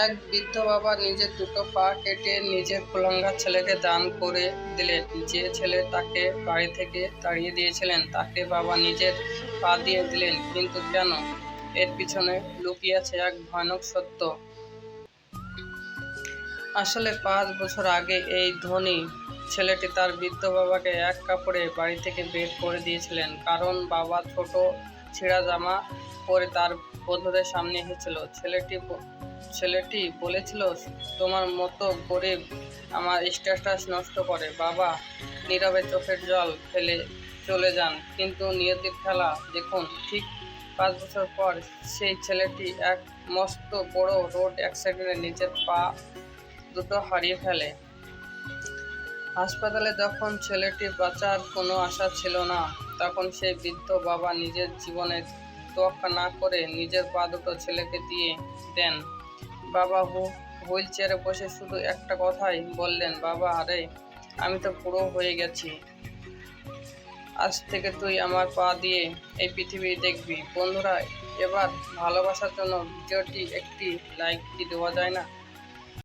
এক বৃদ্ধ বাবা নিজের দুটো পা কেটে নিজের কুলাঙ্গা ছেলেকে দান করে দিলেন। যে ছেলে তাকে বাড়ি থেকে তাড়িয়ে দিয়েছিলেন তাকে বাবা নিজের পা দিয়ে দিলেন। কিন্তু কেন? এর পিছনে লুকিয়ে আছে এক ভয়ানক সত্য। আসলে 5 বছর আগে এই ধনী ছেলেটি তার বৃদ্ধ বাবাকে এক কাপড়ে বাড়ি থেকে বের করে দিয়েছিলেন, কারণ বাবা ছোট ছেঁড়া জামা পরে তার বন্ধুদের সামনে এসেছিল। ছেলেটি বলেছিল, তোমার মতো গরিব আমার স্ট্যাটাস নষ্ট করে। বাবা নীরবে চোখের জল ফেলে চলে যান। কিন্তু নিয়তির খেলা দেখুন, ঠিক 5 বছর পর সেই ছেলেটি এক মস্ত বড় রোড অ্যাক্সিডেন্টে নিজের পা দুটো হারিয়ে ফেলে। হাসপাতালে যখন ছেলেটি বাঁচার কোনো আশা ছিল না, তখন সেই বৃদ্ধ বাবা নিজের জীবনের তোয়াক্কা না করে নিজের পা দুটো ছেলেকে দিয়ে দেন। বাবা হুইল চেয়ারে বসে শুধু একটা কথাই বললেন, বাবা আরে, আমি তো বুড়ো হয়ে গেছি, আজ থেকে তুই আমার পা দিয়ে এই পৃথিবী দেখবি। বন্ধুরা, এবার ভালোবাসার জন্য ভিডিওটি একটি লাইক কি দেওয়া যায় না?